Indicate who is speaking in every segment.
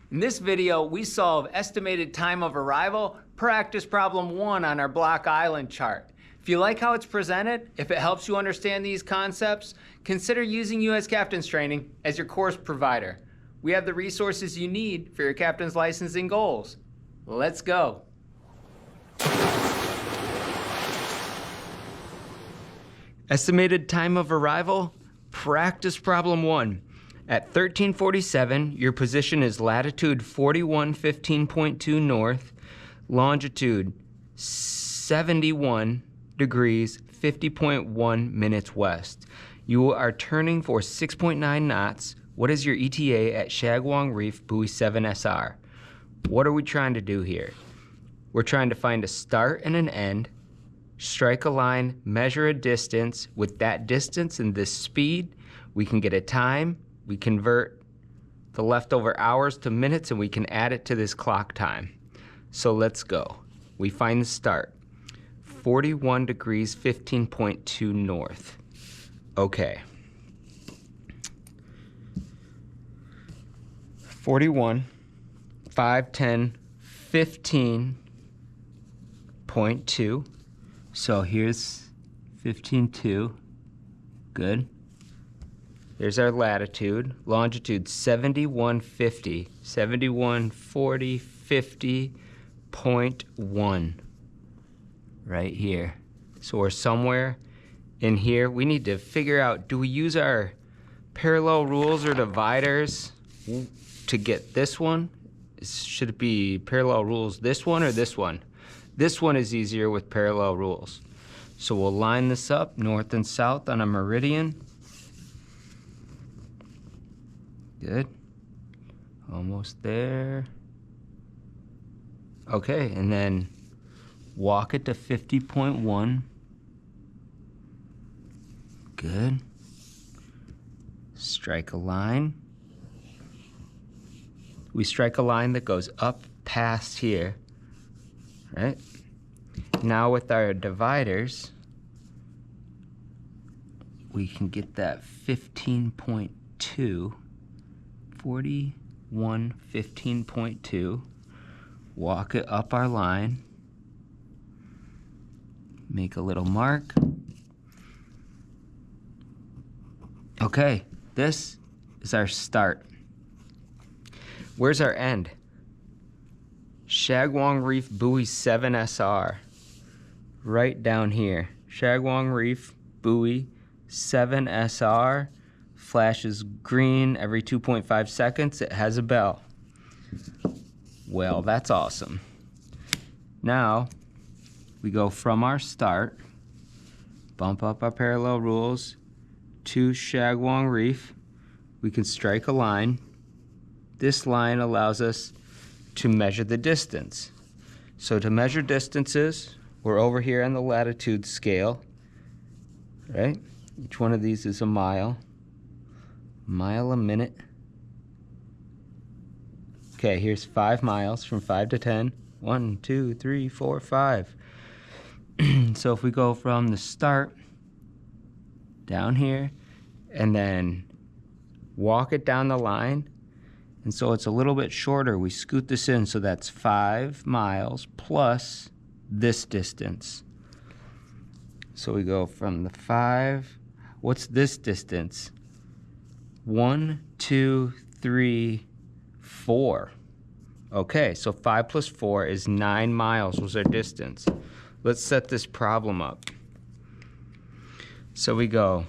Speaker 1: In this video, we solve estimated time of arrival, practice problem 1 on our block island chart. If you like how it's presented, if it helps you understand these concepts, consider using U.S. Captain's Training as your course provider. We have the resources you need for your captain's licensing goals. Let's go. Estimated time of arrival, practice problem 1. At 1347, your position is latitude 4115.2 north, longitude 71 degrees 50.1 minutes west. You are turning for 6.9 knots. What is your ETA at Shagwong Reef Buoy 7 SR? What are we trying to do here? We're trying to find a start and an end, strike a line, measure a distance. With that distance and this speed, we can get a time. We convert the leftover hours to minutes and we can add it to this clock time. So let's go. We find the start. 41 degrees 15.2 north. Okay. 41, 5, 10, 15.2. So here's 15.2. Good. There's our latitude. Longitude 7150. 7140, 50.1. Right here. So we're somewhere in here. We need to figure out, do we use our parallel rules or dividers to get this one? Should it be parallel rules this one or this one? This one is easier with parallel rules. So we'll line this up north and south on a meridian. Good. Almost there. Okay, and then walk it to 50.1. Good. Strike a line. We strike a line that goes up past here, right? Now with our dividers, we can get that 15.2. 41, 15.2, walk it up our line, make a little mark. Okay, this is our start. Where's our end? Shagwong Reef Buoy 7 SR, right down here. Shagwong Reef Buoy 7 SR. Flashes green every 2.5 seconds. It has a bell. Well, that's awesome. Now, we go from our start, bump up our parallel rules to Shagwong Reef. We can strike a line. This line allows us to measure the distance. So to measure distances, we're over here on the latitude scale, right? Each one of these is a mile. Mile a minute. Okay, here's 5 miles from 5 to 10. 1, 2, 3, 4, 5. So if we go from the start down here and then walk it down the line, and so it's a little bit shorter, we scoot this in, so that's 5 miles plus this distance. So we go from the 5, what's this distance? 1, 2, 3, 4. Okay, so 5 plus 4 is 9 miles was our distance. Let's set this problem up. So we go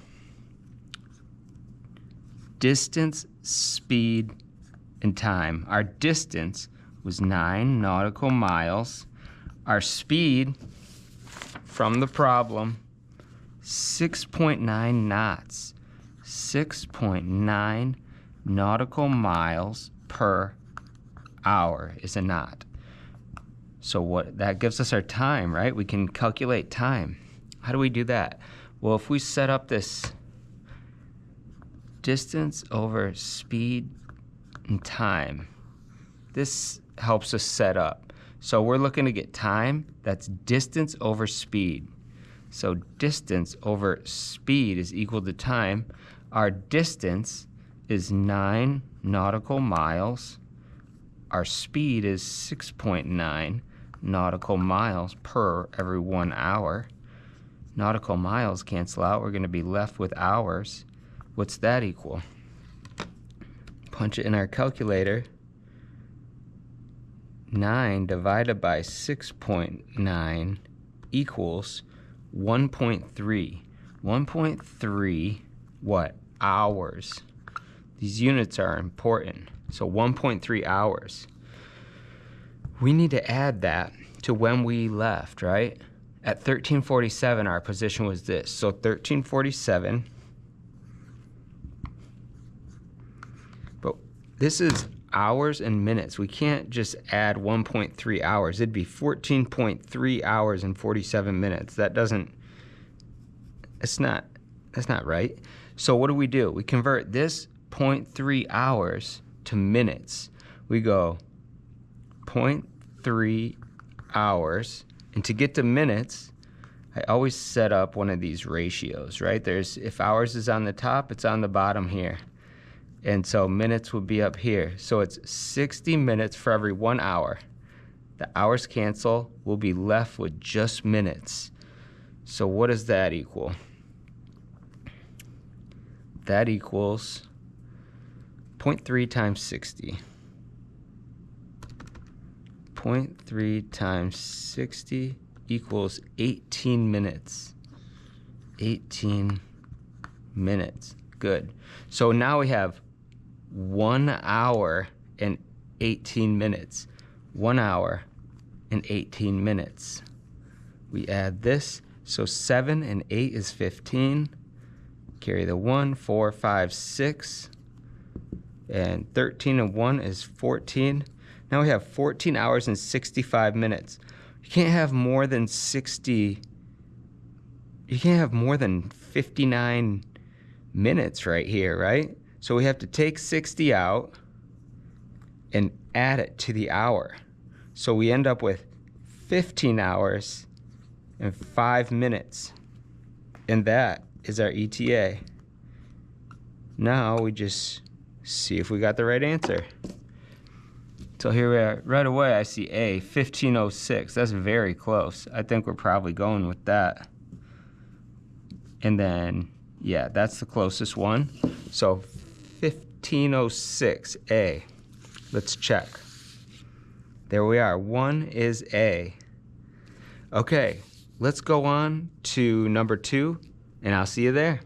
Speaker 1: distance, speed, and time. Our distance was 9 nautical miles. Our speed from the problem, 6.9 knots. 6.9 nautical miles per hour is a knot. So what that gives us our time, right? We can calculate time. How do we do that? Well, if we set up this distance over speed and time, this helps us set up. So we're looking to get time, that's distance over speed. So distance over speed is equal to time. Our distance is 9 nautical miles our speed is 6.9 nautical miles per every 1 hour. Nautical miles cancel out. We're going to be left with hours. What's that equal? Punch it in our calculator. 9 divided by 6.9 equals 1.3. 1.3 what? Hours. These units are important. So 1.3 hours. We need to add that to when we left, right? At 13:47, our position was this. So 13:47. But this is hours and minutes. We can't just add 1.3 hours. It'd be 14.3 hours and 47 minutes. That's not right. So what do? We convert this 0.3 hours to minutes. We go 0.3 hours, and to get to minutes, I always set up one of these ratios, right? If hours is on the top, it's on the bottom here. And so minutes would be up here. So it's 60 minutes for every 1 hour. The hours cancel. We'll be left with just minutes. So what does that equal? That equals 0.3 times 60. 0.3 times 60 equals 18 minutes. 18 minutes. Good. So now we have 1 hour and 18 minutes. 1 hour and 18 minutes. We add this. So 7 and 8 is 15. Carry the 1, 4, 5, 6. And 13 and 1 is 14. Now we have 14 hours and 65 minutes. You can't have more than 60. You can't have more than 59 minutes right here, right? So we have to take 60 out and add it to the hour. So we end up with 15 hours and 5 minutes. And that is our ETA. Now we just see if we got the right answer. So here we are. Right away I see A, 15:06. That's very close. I think we're probably going with that. And then, yeah, that's the closest one. So 15:06, A. Let's check. There we are. 1 is A. Okay, let's go on to number 2, and I'll see you there.